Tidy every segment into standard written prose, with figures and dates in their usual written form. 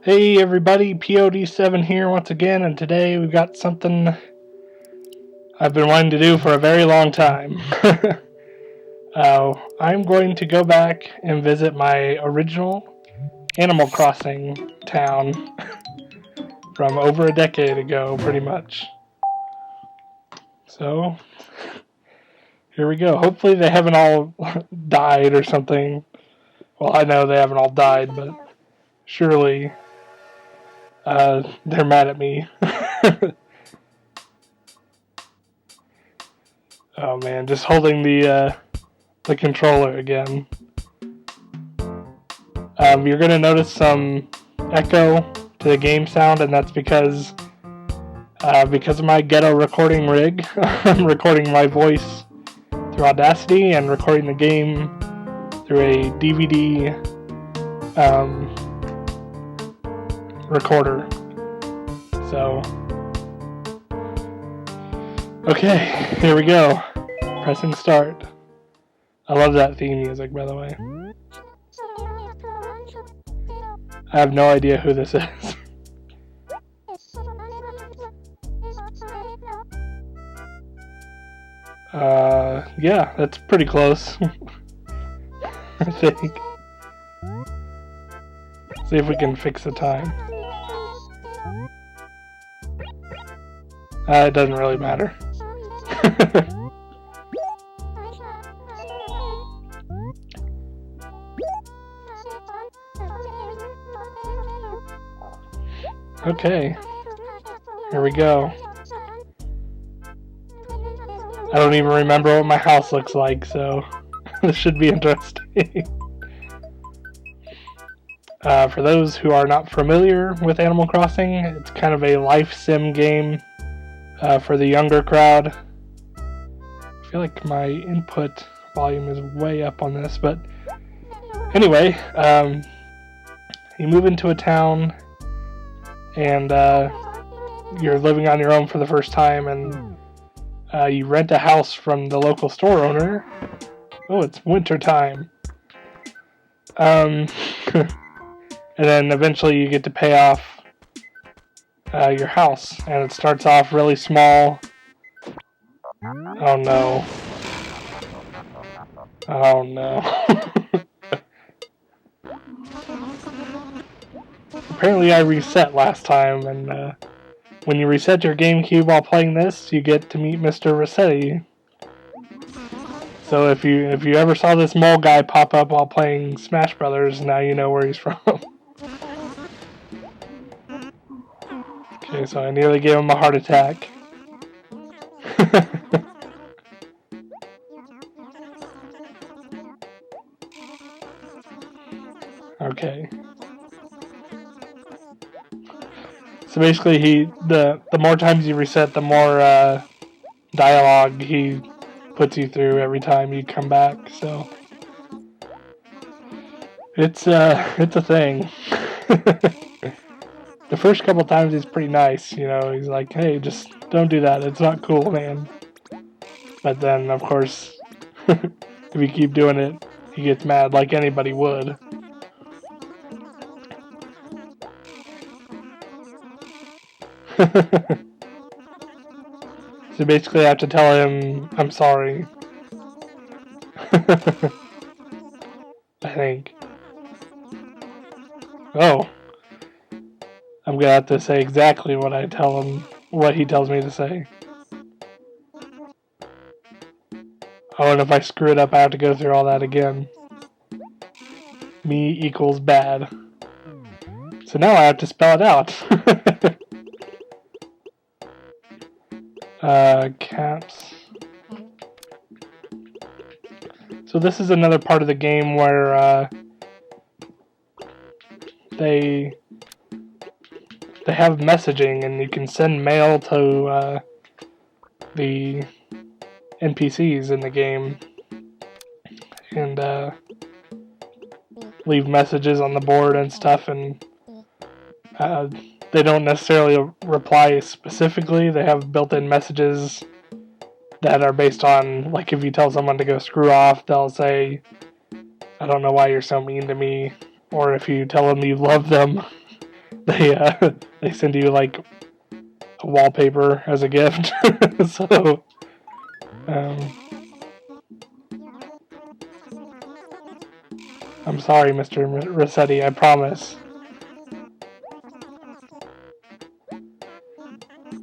Hey everybody, POD7 here once again, and today we've got something I've been wanting to do for a very long time. I'm going to go back and visit my original Animal Crossing town from over a decade ago, pretty much. So, here we go. Hopefully they haven't all died or something. Well, I know they haven't all died, but surely they're mad at me. Oh man, just holding the controller again. You're gonna notice some echo to the game sound, and that's because of my ghetto recording rig. I'm recording my voice through Audacity and recording the game through a DVD recorder. So, okay, here we go. Pressing start. I love that theme music, by the way. I have no idea who this is. Yeah, that's pretty close. I think. See if we can fix the time. It doesn't really matter. Okay, here we go. I don't even remember what my house looks like, so this should be interesting. For those who are not familiar with Animal Crossing, it's kind of a life sim game for the younger crowd. I feel like my input volume is way up on this, but anyway, you move into a town and you're living on your own for the first time, and you rent a house from the local store owner. Oh, it's winter time. And then eventually you get to pay off your house, and it starts off really small. Oh no. Oh no. Apparently I reset last time, and when you reset your GameCube while playing this, you get to meet Mr. Rossetti. So if you ever saw this mole guy pop up while playing Smash Brothers, now you know where he's from. Okay, so I nearly gave him a heart attack. Okay. So basically, the more times you reset, the more dialogue he puts you through every time you come back. So it's a thing. The first couple times he's pretty nice, you know. He's like, "Hey, just don't do that. It's not cool, man." But then, of course, if you keep doing it, he gets mad like anybody would. So basically I have to tell him I'm sorry. I think. Oh. I'm gonna have to say exactly what I tell him, what he tells me to say. Oh, and if I screw it up, I have to go through all that again. Me equals bad. So now I have to spell it out. Caps. So this is another part of the game where they have messaging, and you can send mail to the NPCs in the game, and leave messages on the board and stuff, and they don't necessarily reply specifically. They have built-in messages that are based on, like, if you tell someone to go screw off, they'll say, "I don't know why you're so mean to me," or if you tell them you love them, they send you like a wallpaper as a gift. So I'm sorry, Mr. Rossetti, I promise.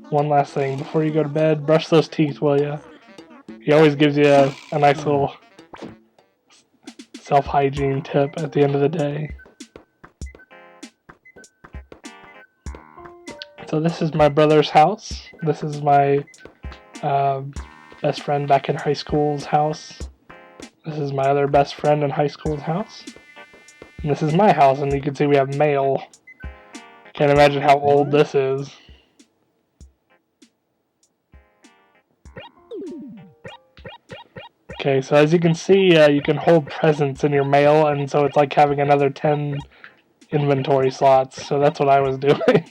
One last thing before you go to bed, brush those teeth, will ya? He always gives you a nice little self-hygiene tip at the end of the day. So this is my brother's house. This is my best friend back in high school's house. This is my other best friend in high school's house. And this is my house, and you can see we have mail. Can't imagine how old this is. Okay, so as you can see, you can hold presents in your mail, and so it's like having another 10 inventory slots. So that's what I was doing.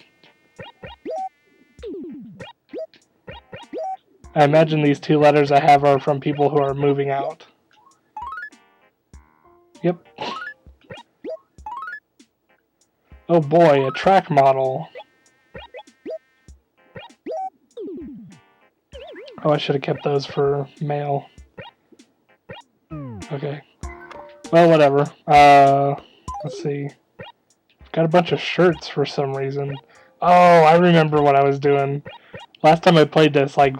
I imagine these 2 letters I have are from people who are moving out. Yep. Oh boy, a track model. Oh, I should have kept those for mail. Okay. Well, whatever. Let's see. I've got a bunch of shirts for some reason. Oh, I remember what I was doing. Last time I played this, like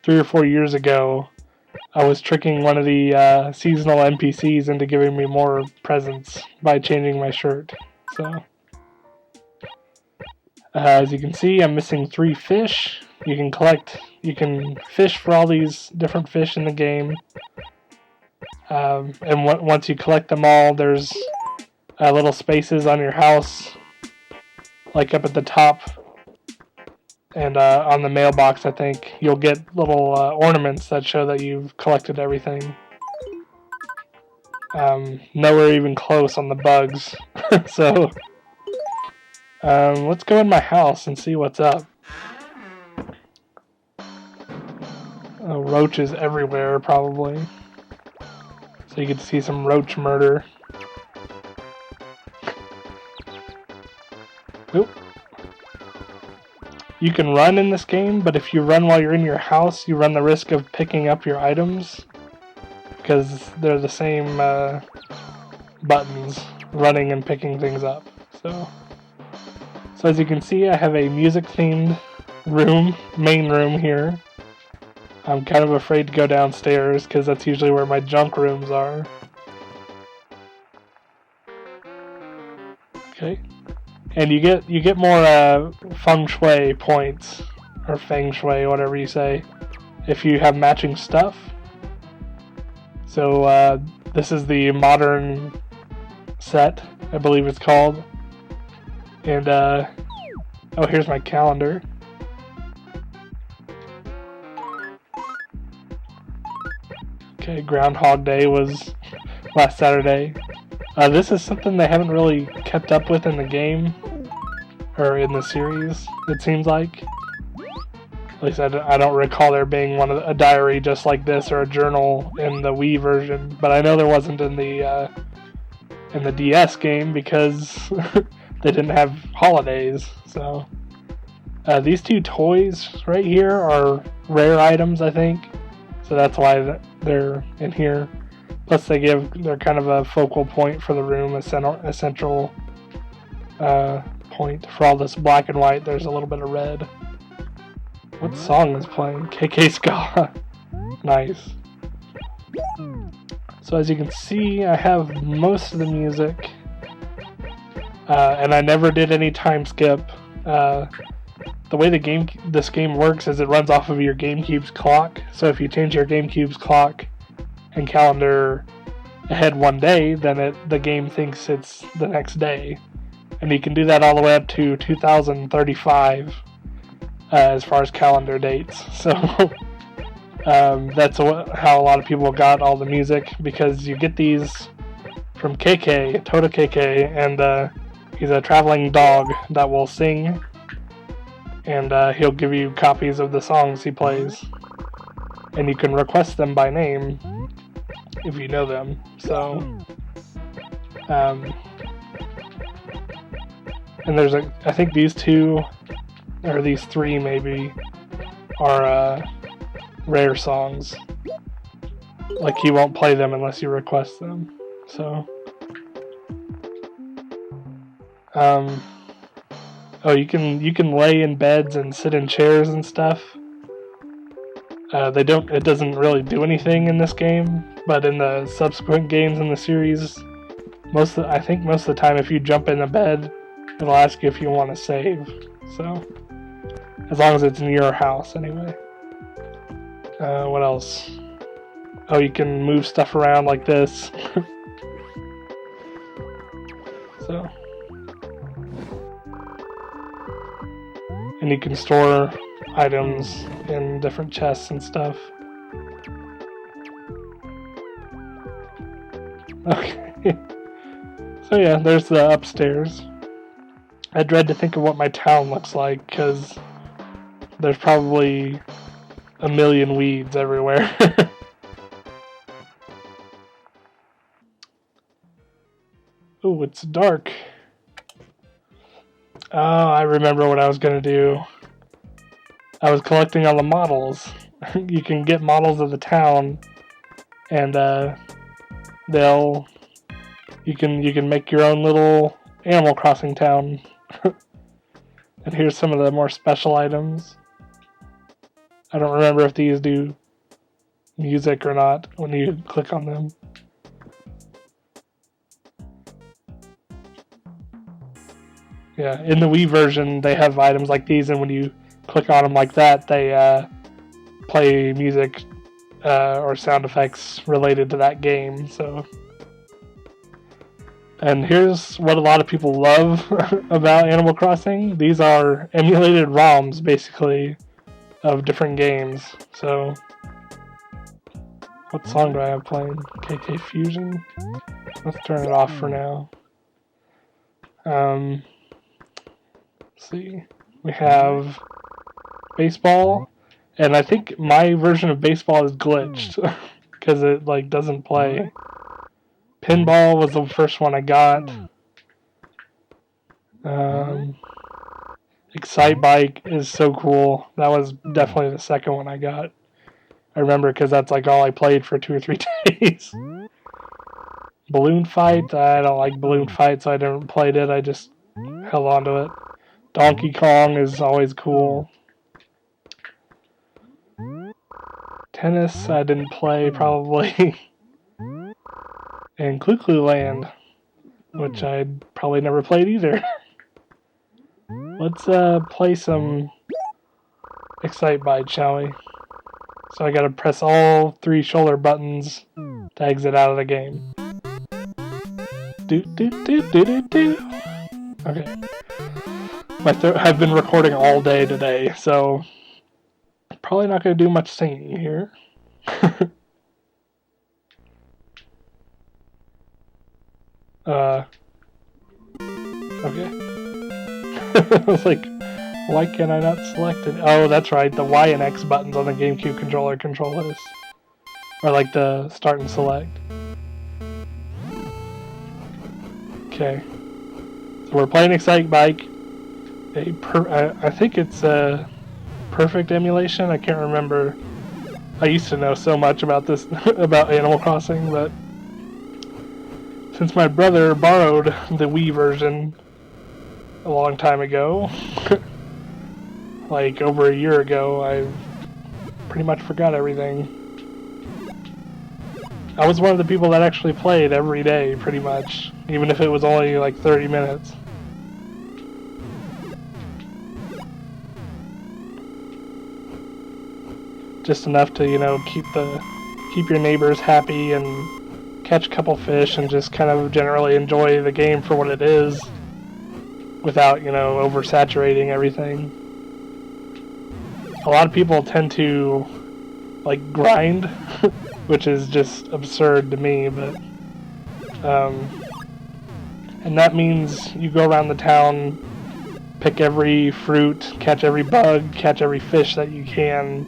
3 or 4 years ago, I was tricking one of the seasonal NPCs into giving me more presents by changing my shirt. So, as you can see, I'm missing 3 fish. You can fish for all these different fish in the game. And once you collect them all, there's little spaces on your house, like up at the top. And on the mailbox, I think, you'll get little ornaments that show that you've collected everything. Nowhere even close on the bugs. So, let's go in my house and see what's up. Roaches everywhere, probably. So you get to see some roach murder. Oop. You can run in this game, but if you run while you're in your house, you run the risk of picking up your items, because they're the same buttons, running and picking things up. So as you can see, I have a music-themed main room here. I'm kind of afraid to go downstairs, because that's usually where my junk rooms are. Okay. And you get more feng shui points, or feng shui, whatever you say, if you have matching stuff. So this is the modern set, I believe it's called. And oh, here's my calendar. Okay, Groundhog Day was last Saturday. This is something they haven't really kept up with in the game, or in the series, it seems like. At least I don't recall there being a diary just like this, or a journal in the Wii version, but I know there wasn't in the DS game, because they didn't have holidays. So these 2 toys right here are rare items, I think, so that's why they're in here. Plus they're kind of a focal point for the room, a central point. For all this black and white, there's a little bit of red. What song is playing? KK Ska. Nice. So as you can see, I have most of the music. And I never did any time skip. The way this game works is it runs off of your GameCube's clock. So if you change your GameCube's clock and calendar ahead one day, then the game thinks it's the next day. And you can do that all the way up to 2035 as far as calendar dates. So that's how a lot of people got all the music, because you get these from KK, Toto KK, and he's a traveling dog that will sing, and he'll give you copies of the songs he plays. And you can request them by name if you know them. So And there's I think these two, or these three maybe, are rare songs. Like he won't play them unless you request them. So, oh, you can lay in beds and sit in chairs and stuff. It doesn't really do anything in this game, but in the subsequent games in the series, I think most of the time, if you jump in a bed, it'll ask you if you want to save. So, as long as it's in your house, anyway. What else? Oh, you can move stuff around like this. So, and you can store items in different chests and stuff. Okay. So yeah, there's the upstairs. I dread to think of what my town looks like, because there's probably a million weeds everywhere. Ooh, it's dark. Oh, I remember what I was going to do. I was collecting all the models. You can get models of the town, and you can make your own little Animal Crossing town. And here's some of the more special items. I don't remember if these do music or not when you click on them. Yeah, in the Wii version, they have items like these, and when you click on them like that, they play music or sound effects related to that game. So, and here's what a lot of people love about Animal Crossing. These are emulated ROMs, basically, of different games. So, what song do I have playing? KK Fusion? Let's turn it off for now. Let's see. We have baseball, and I think my version of baseball is glitched because it doesn't play. Pinball was the first one I got. Excite Bike is so cool. That was definitely the second one I got. I remember because that's all I played for 2 or 3 days. Balloon Fight, I don't like Balloon Fight, so I never played it. I just held on to it. Donkey Kong is always cool. Tennis, I didn't play, probably. And Clu Clu Land, which I'd probably never played either. Let's play some Excite Bike, shall we? So I gotta press all 3 shoulder buttons to exit out of the game. Do do do do do do. Okay. I've been recording all day today, so probably not gonna do much singing here. Okay. I was like, why can I not select it? Oh, that's right, the Y and X buttons on the GameCube controller control this. Or the start and select. Okay. So we're playing Excite Bike. I think it's a perfect emulation. I can't remember. I used to know so much about this, about Animal Crossing, but since my brother borrowed the Wii version a long time ago, over a year ago, I pretty much forgot everything. I was one of the people that actually played every day, pretty much, even if it was only 30 minutes. Just enough to, keep your neighbors happy and catch a couple fish and just kind of generally enjoy the game for what it is without, oversaturating everything. A lot of people tend to grind, which is just absurd to me, but and that means you go around the town, pick every fruit, catch every bug, catch every fish that you can,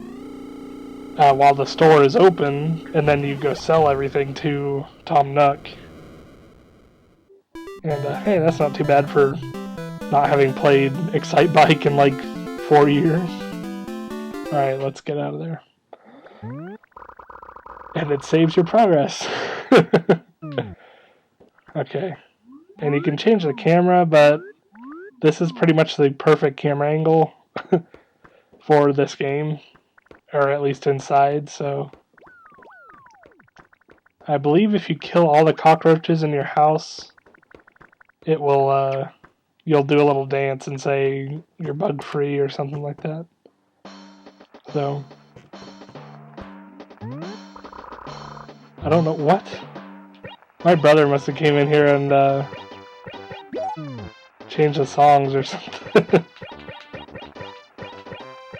while the store is open, and then you go sell everything to Tom Nook. And hey, that's not too bad for not having played Excite Bike in like 4 years. Alright, let's get out of there. And it saves your progress. Okay. And you can change the camera, but this is pretty much the perfect camera angle for this game. Or at least inside, so... I believe if you kill all the cockroaches in your house, it will, you'll do a little dance and say you're bug-free or something like that. So... I don't know, what? My brother must have came in here and, changed the songs or something.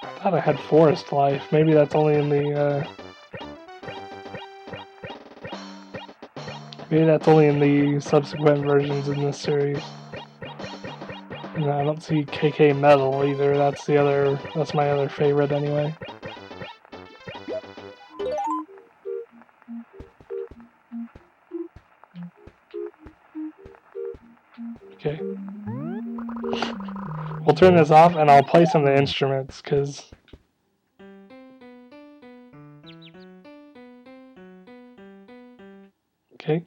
I thought I had Forest Life. Maybe that's only in the, maybe that's only in the subsequent versions in this series. No, I don't see KK Metal either. That's my other favorite anyway. Okay. We'll turn this off and I'll play some of the instruments, because... Okay.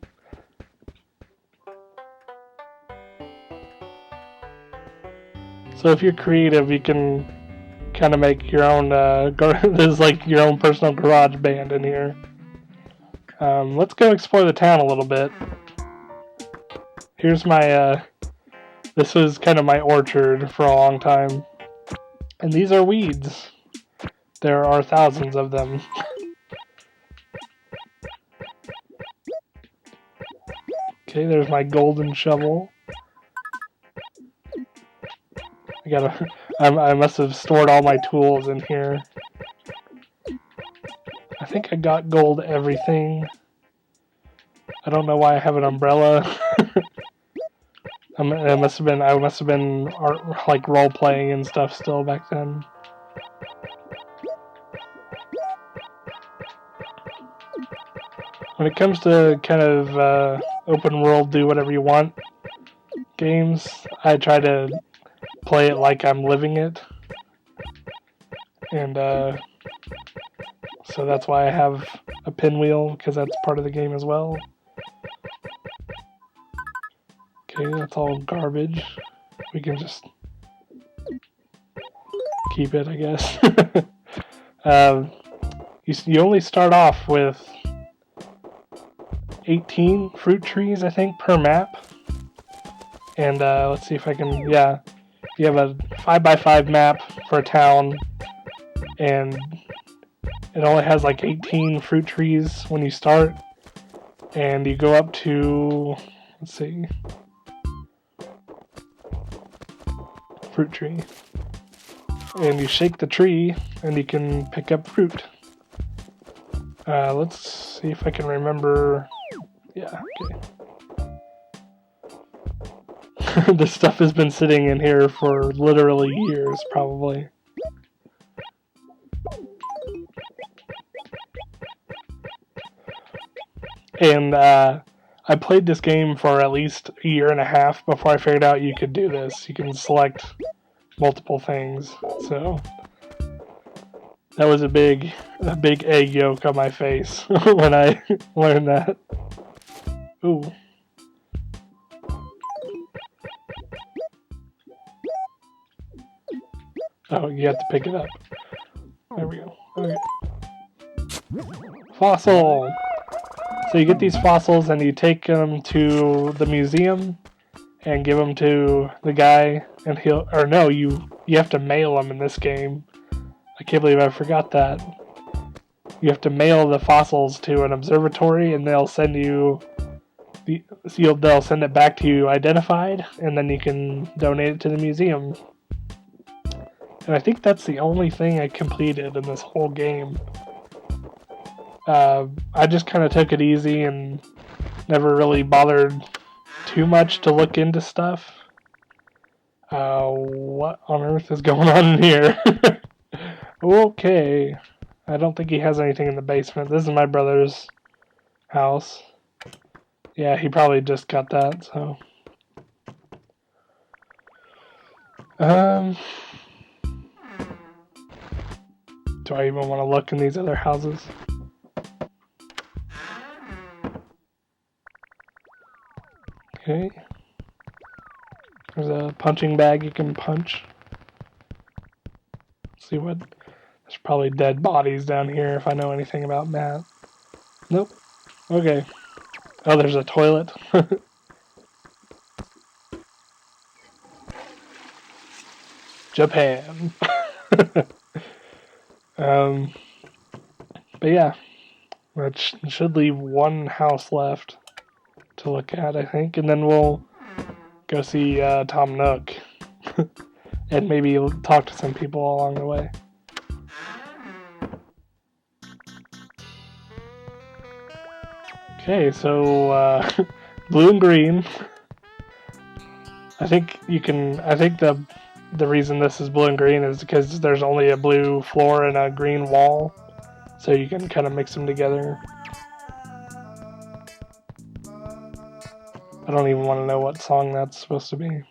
So if you're creative, you can kind of make your own, there's like your own personal garage band in here. Let's go explore the town a little bit. Here's my, this was kind of my orchard for a long time. And these are weeds. There are thousands of them. Okay, there's my golden shovel. I must have stored all my tools in here. I think I got gold everything. I don't know why I have an umbrella. I must have been like role playing and stuff still back then. When it comes to kind of open world, do whatever you want games, I try to play it like I'm living it. And so that's why I have a pinwheel, because that's part of the game as well. Okay, that's all garbage. We can just keep it, I guess. You only start off with 18 fruit trees, I think, per map. And let's see if I can, yeah. You have a 5x5 map for a town, and it only has like 18 fruit trees when you start. And you go up to, let's see, fruit tree. And you shake the tree, and you can pick up fruit. Let's see if I can remember. Yeah, okay. This stuff has been sitting in here for literally years, probably. And I played this game for at least a year and a half before I figured out you could do this. You can select multiple things. So that was a big egg yolk on my face when I learned that. Ooh. Oh, you have to pick it up. There we go. Okay. Fossil! So you get these fossils and you take them to the museum and give them to the guy, and you have to mail them in this game. I can't believe I forgot that. You have to mail the fossils to an observatory, and they'll send they'll send it back to you identified, and then you can donate it to the museum. And I think that's the only thing I completed in this whole game. I just kind of took it easy and never really bothered too much to look into stuff. What on earth is going on in here? Okay. I don't think he has anything in the basement. This is my brother's house. Yeah, he probably just got that, so. Um, do I even want to look in these other houses? Okay. There's a punching bag you can punch. Let's see what... There's probably dead bodies down here if I know anything about Matt. Nope. Okay. Oh, there's a toilet. Japan. But yeah, that should leave one house left to look at, I think, and then we'll go see Tom Nook and maybe talk to some people along the way. Okay, so blue and green. I think the reason this is blue and green is because there's only a blue floor and a green wall, so you can kind of mix them together. I don't even want to know what song that's supposed to be.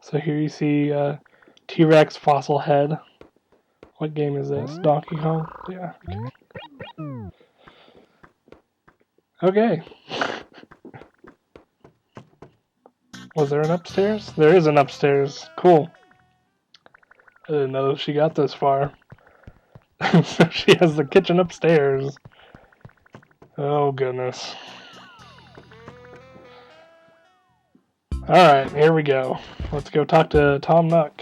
So here you see T-Rex fossil head. What game is this? Donkey Kong? Yeah. Okay. Was there an upstairs? There is an upstairs. Cool. I didn't know she got this far. So she has the kitchen upstairs. Oh goodness. Alright, here we go. Let's go talk to Tom Nook.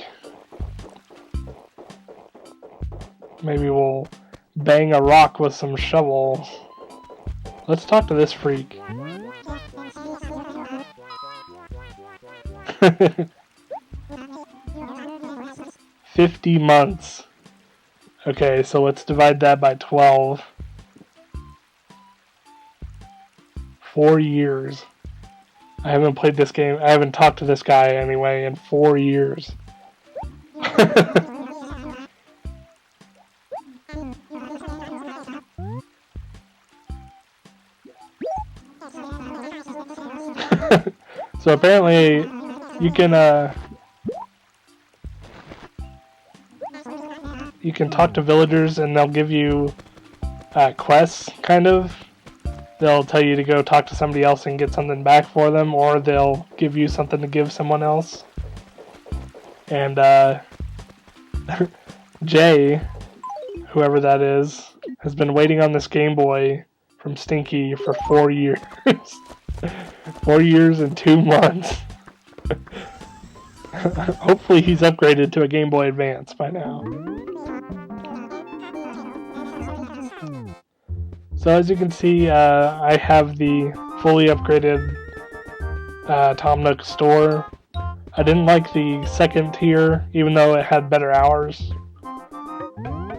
Maybe we'll bang a rock with some shovels. Let's talk to this freak. 50 months. Okay, so let's divide that by 12. 4 years. I haven't played this game. I haven't talked to this guy anyway in 4 years. So apparently you can talk to villagers and they'll give you quests, kind of. They'll tell you to go talk to somebody else and get something back for them, or they'll give you something to give someone else. And Jay, whoever that is, has been waiting on this Game Boy from Stinky for 4 years. 4 years and 2 months. Hopefully he's upgraded to a Game Boy Advance by now. So as you can see, I have the fully upgraded Tom Nook store. I didn't like the second tier, even though it had better hours.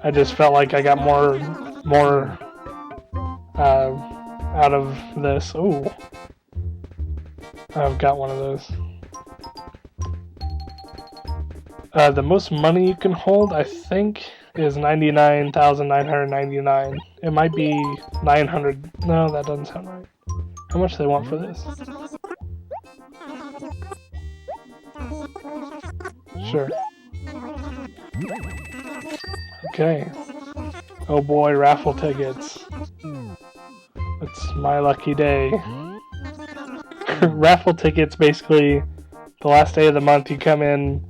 I just felt like I got more out of this. Ooh, I've got one of those. The most money you can hold, I think, is 99,999. It might be 900. No, that doesn't sound right. How much do they want for this? Sure. Okay. Oh boy, raffle tickets. It's my lucky day. Raffle tickets, basically, the last day of the month you come in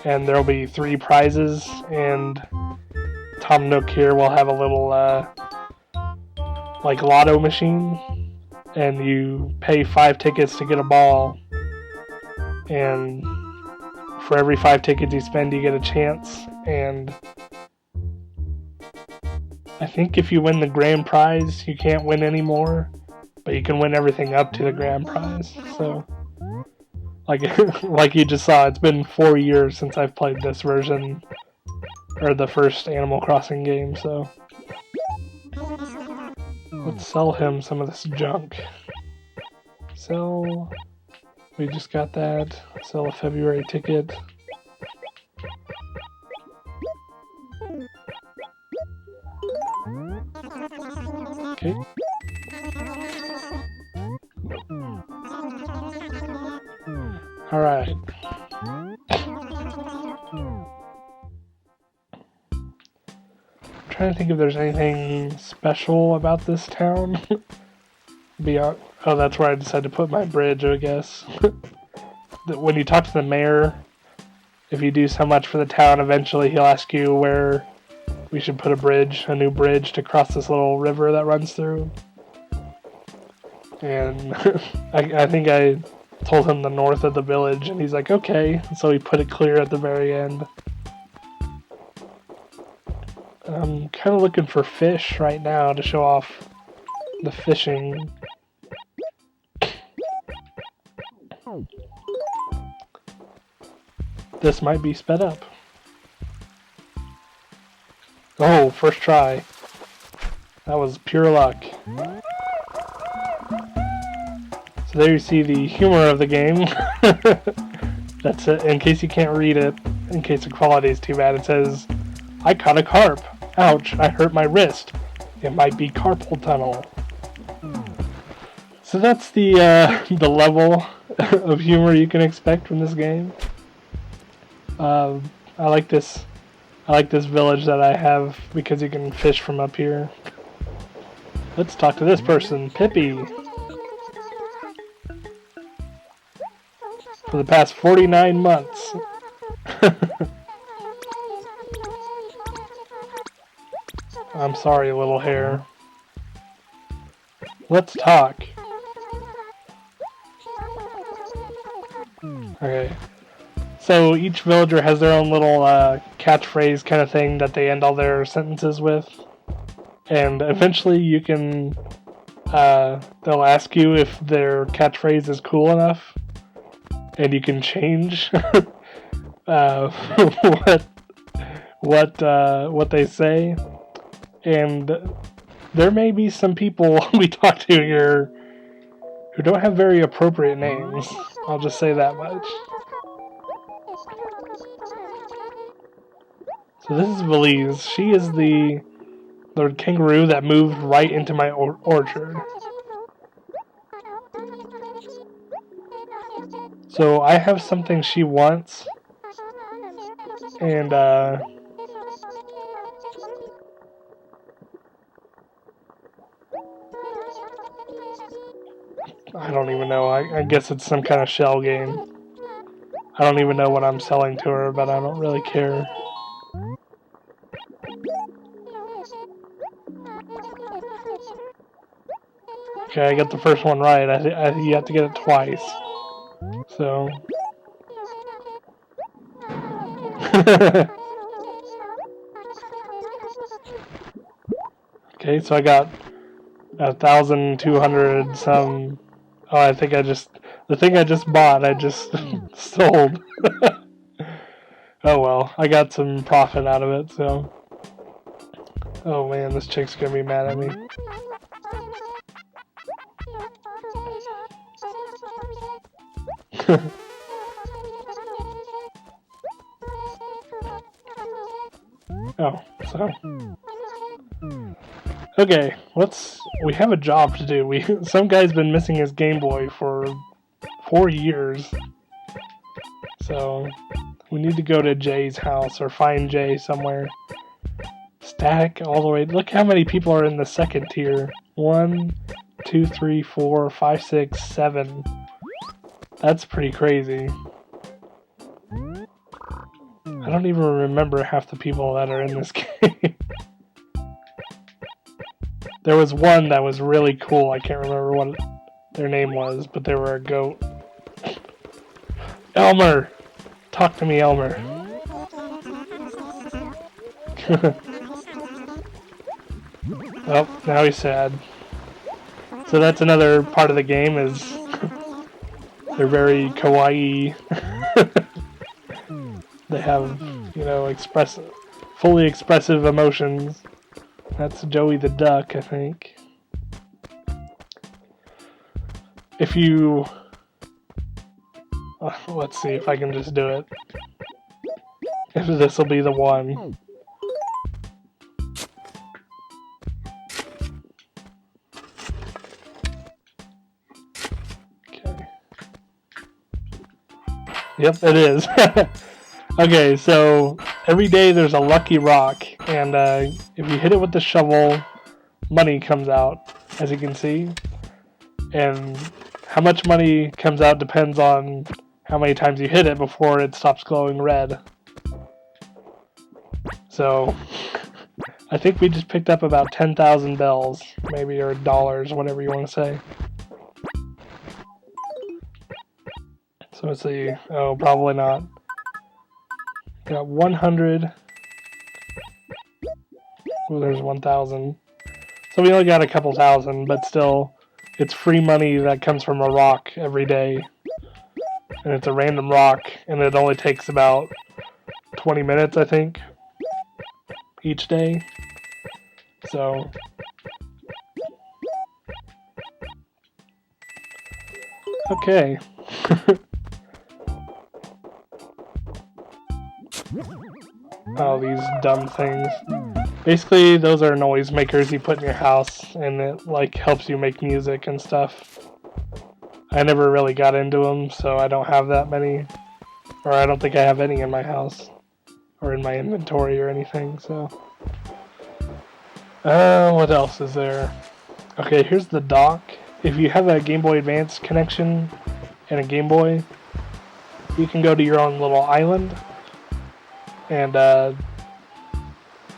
and there'll be 3 prizes, and Tom Nook here will have a little like lotto machine, and you pay 5 tickets to get a ball, and for every 5 tickets you spend you get a chance. And I think if you win the grand prize you can't win any more, but you can win everything up to the grand prize. So like you just saw, it's been 4 years since I've played this version, or the first Animal Crossing game, so let's sell him some of this junk. Sell, we just got that. Sell a February ticket. Okay. Alright. Trying to think if there's anything special about this town. Beyond, oh, that's where I decided to put my bridge, I guess. When you talk to the mayor, if you do so much for the town, eventually he'll ask you where we should put a bridge, a new bridge to cross this little river that runs through. And I think I told him the north of the village, and he's like, okay. So he put it clear at the very end. I'm kind of looking for fish right now to show off the fishing. This might be sped up. Oh, first try. That was pure luck. So there you see the humor of the game. That's it. In case you can't read it, in case the quality is too bad, it says, I caught a carp. Ouch, I hurt my wrist. It might be carpal tunnel. So that's the level of humor you can expect from this game. I like this village that I have because you can fish from up here. Let's talk to this person, Pippi. For the past 49 months. I'm sorry, little hare. Let's talk. Okay. So each villager has their own little catchphrase kind of thing that they end all their sentences with. And eventually you can... they'll ask you if their catchphrase is cool enough. And you can change what they say. And there may be some people we talk to here who don't have very appropriate names. I'll just say that much. So this is Valise. She is the kangaroo that moved right into my orchard. So I have something she wants. And I don't even know. I guess it's some kind of shell game. I don't even know what I'm selling to her, but I don't really care. Okay, I got the first one right. You have to get it twice. So... Okay, so I got 1,200 some... Oh, I think the thing I just bought, I just sold. Oh well, I got some profit out of it, so... Oh man, this chick's gonna be mad at me. Oh, so... Okay, we have a job to do. Some guy's been missing his Game Boy for 4 years. So, we need to go to Jay's house, or find Jay somewhere. Static all the way. Look how many people are in the second tier. 1, 2, 3, 4, 5, 6, 7. That's pretty crazy. I don't even remember half the people that are in this game. There was one that was really cool. I can't remember what their name was, but they were a goat. Elmer! Talk to me, Elmer. Oh, now he's sad. So that's another part of the game is they're very kawaii. They have, fully expressive emotions. That's Joey the Duck, I think. If you... let's see if I can just do it. If this will be the one. Okay. Yep, it is. Okay, so every day there's a lucky rock, and if you hit it with the shovel, money comes out, as you can see. And how much money comes out depends on how many times you hit it before it stops glowing red. So, I think we just picked up about 10,000 bells, maybe, or dollars, whatever you want to say. So let's see. Oh, probably not. Got 100. Oh, there's 1,000. So we only got a couple thousand, but still, it's free money that comes from a rock every day. And it's a random rock, and it only takes about 20 minutes, I think, each day. So, okay. Oh, these dumb things. Basically, those are noisemakers you put in your house, and it like helps you make music and stuff. I never really got into them, so I don't have that many, or I don't think I have any in my house, or in my inventory or anything, so. What else is there? Okay, here's the dock. If you have a Game Boy Advance connection and a Game Boy, you can go to your own little island, and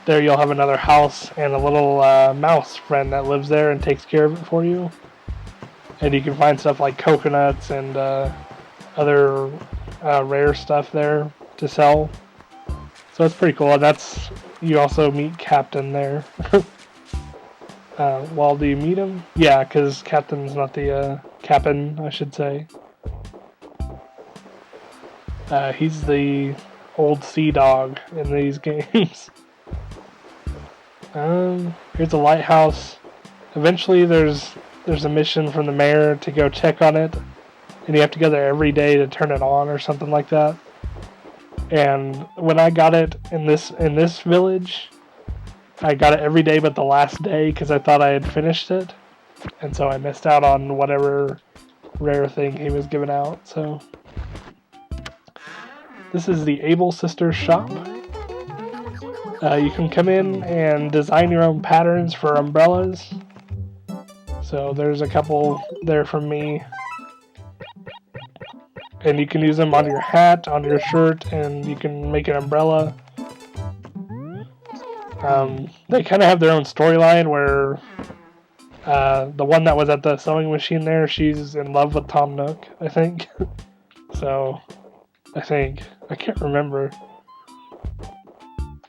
there you'll have another house and a little mouse friend that lives there and takes care of it for you. And you can find stuff like coconuts and other rare stuff there to sell. So it's pretty cool. And that's, you also meet Captain there. Well, do you meet him? Yeah, because Captain's not the Cap'n, I should say. He's the old sea dog in these games. Here's a lighthouse. Eventually there's a mission from the mayor to go check on it, and you have to go there every day to turn it on or something like that. And when I got it in this village, I got it every day but the last day because I thought I had finished it, and so I missed out on whatever rare thing he was giving out. So this is the Able Sisters shop. You can come in and design your own patterns for umbrellas. So there's a couple there from me. And you can use them on your hat, on your shirt, and you can make an umbrella. They kind of have their own storyline where the one that was at the sewing machine there, she's in love with Tom Nook, I think. So, I can't remember.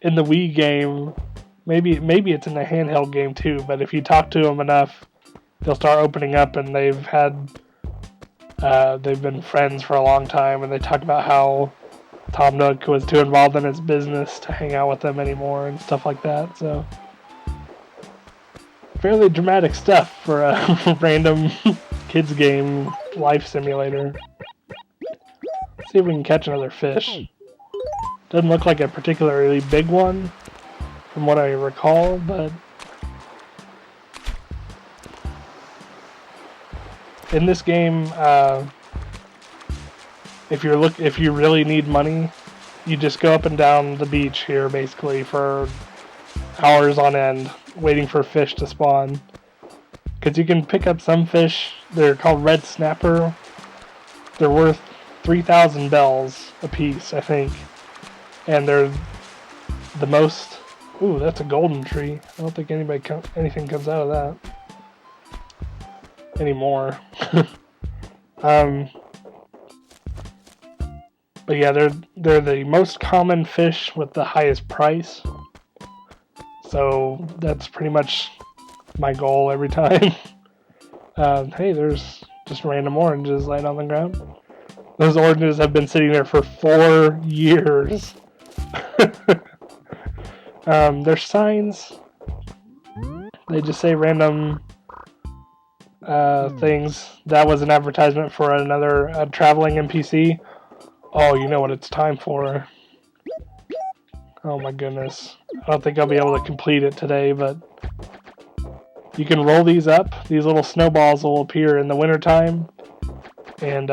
In the Wii game, maybe it's in the handheld game too, but if you talk to them enough, they'll start opening up, and they've been friends for a long time, and they talk about how Tom Nook was too involved in his business to hang out with them anymore and stuff like that. So, fairly dramatic stuff for a random kids game life simulator. Let's see if we can catch another fish. Doesn't look like a particularly big one from what I recall, but in this game, if you really need money, you just go up and down the beach here basically for hours on end waiting for fish to spawn. Because you can pick up some fish, they're called red snapper. They're worth 3,000 bells a piece, I think. And they're the most... Ooh, that's a golden tree. I don't think anything comes out of that anymore. But yeah, they're the most common fish with the highest price. So that's pretty much my goal every time. Hey, there's just random oranges laying on the ground. Those oranges have been sitting there for 4 years. There's signs. They just say random things. That was an advertisement for another traveling NPC. Oh, you know what it's time for. Oh my goodness. I don't think I'll be able to complete it today, but you can roll these up. These little snowballs will appear in the wintertime. And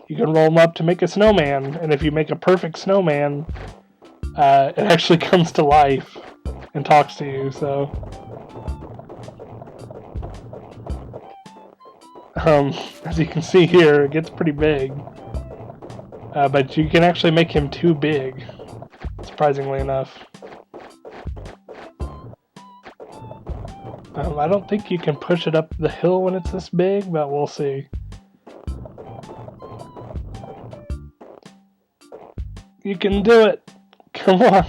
you can roll them up to make a snowman, and if you make a perfect snowman, it actually comes to life and talks to you. So, as you can see here, it gets pretty big, but you can actually make him too big, surprisingly enough. I don't think you can push it up the hill when it's this big, but we'll see. You can do it! Come on!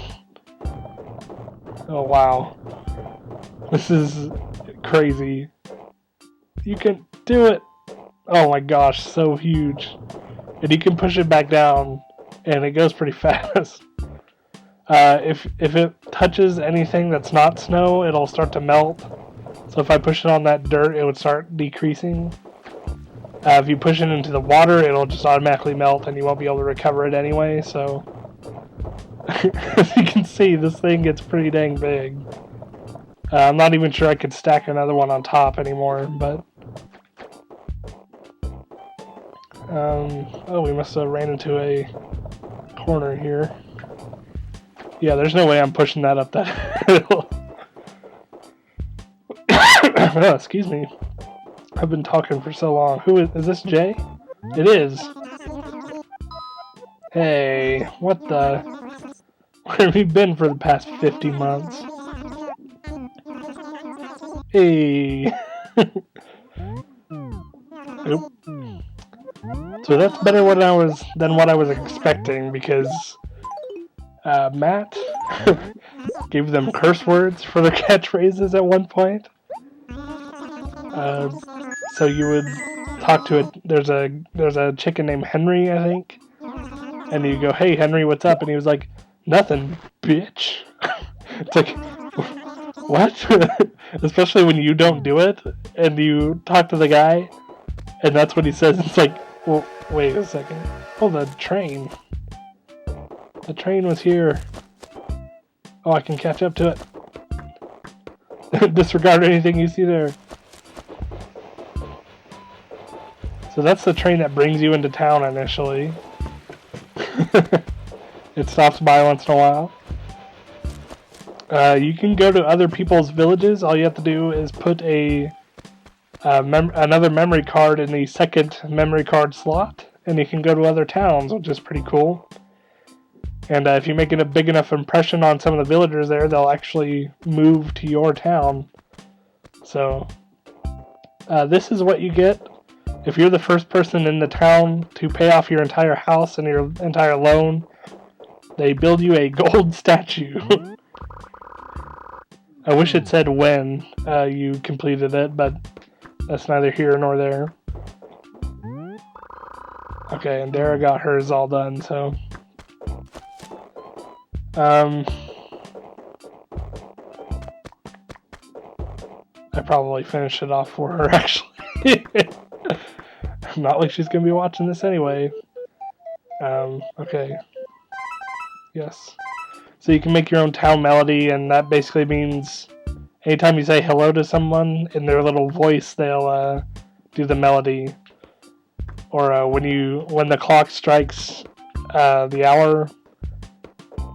Oh wow. This is crazy. You can do it! Oh my gosh, so huge. And you can push it back down, and it goes pretty fast. If it touches anything that's not snow, it'll start to melt. So if I push it on that dirt, it would start decreasing. If you push it into the water, it'll just automatically melt and you won't be able to recover it anyway. So, as you can see, this thing gets pretty dang big. I'm not even sure I could stack another one on top anymore, but... oh, we must have ran into a corner here. Yeah, there's no way I'm pushing that up that hill. Oh, excuse me. I've been talking for so long. Who is this Jay? It is. Hey, what the? Where have you been for the past 50 months? Hey. Oop. So that's better than what I was expecting, because Matt gave them curse words for their catchphrases at one point. So you would talk to it. There's a chicken named Henry, I think, and you go, "Hey Henry, what's up?" And he was like, "Nothing, bitch." It's like, what? Especially when you don't do it and you talk to the guy, and that's what he says. It's like, well, wait a second. Oh, the train. The train was here. Oh, I can catch up to it. Disregard anything you see there. So that's the train that brings you into town initially. It stops by once in a while. You can go to other people's villages. All you have to do is put another memory card in the second memory card slot, and you can go to other towns, which is pretty cool. And if you make a big enough impression on some of the villagers there, they'll actually move to your town. So, this is what you get if you're the first person in the town to pay off your entire house and your entire loan. They build you a gold statue. I wish it said when you completed it, but that's neither here nor there. Okay, and Dara got hers all done, so... I probably finished it off for her, actually. Not like she's gonna be watching this anyway. Okay. Yes. So you can make your own town melody, and that basically means anytime you say hello to someone, in their little voice, they'll do the melody. Or when the clock strikes the hour,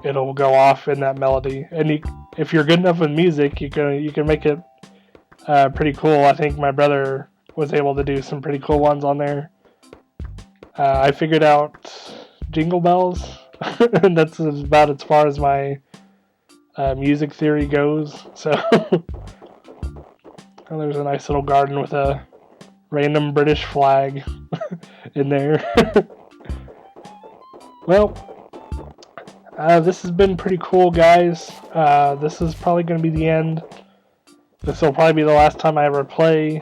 it'll go off in that melody. And if you're good enough with music, you can make it pretty cool. I think my brother was able to do some pretty cool ones on there. I figured out Jingle Bells, and that's about as far as my music theory goes. So oh, there's a nice little garden with a random British flag in there. Well, this has been pretty cool, guys. This is probably going to be the end. This will probably be the last time I ever play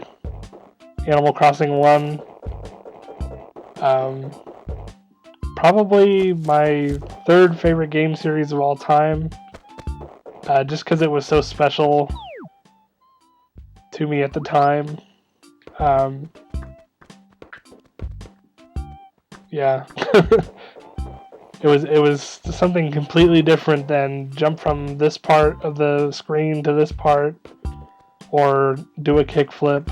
Animal Crossing 1. Probably my third favorite game series of all time. Just because it was so special to me at the time. Yeah. It was something completely different than jump from this part of the screen to this part, or do a kickflip,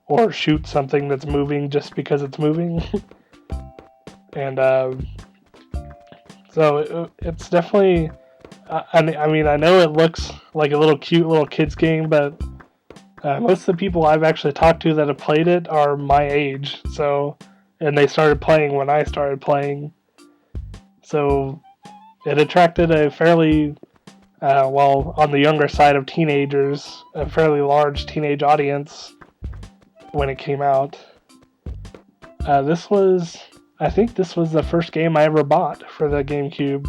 or shoot something that's moving just because it's moving. And so it's definitely. I mean, I know it looks like a little cute little kids game, but most of the people I've actually talked to that have played it are my age. So, and they started playing when I started playing. So, it attracted a fairly, on the younger side of teenagers, a fairly large teenage audience when it came out. I think this was the first game I ever bought for the GameCube,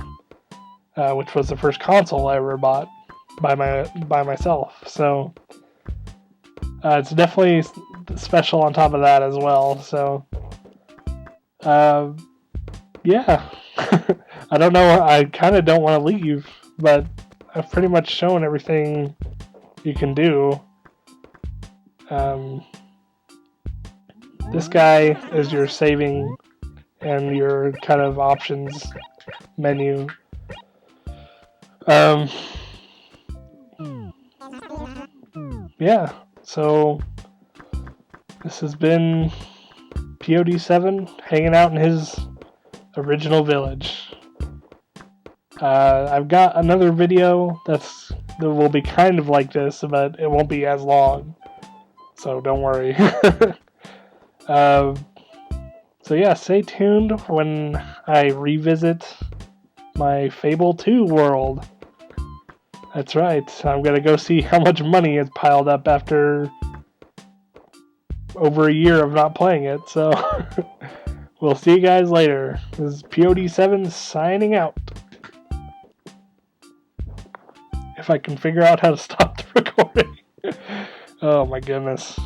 which was the first console I ever bought by myself. So it's definitely special on top of that as well. So yeah, I don't know. I kind of don't want to leave, but I've pretty much shown everything you can do. This guy is your saving and your kind of options menu. Yeah, so this has been POD7 hanging out in his original village. I've got another video that will be kind of like this, but it won't be as long, so don't worry. So yeah, stay tuned when I revisit my Fable 2 world. That's right, I'm gonna go see how much money is piled up after over a year of not playing it, so we'll see you guys later. This is POD7 signing out. If I can figure out how to stop the recording. Oh my goodness.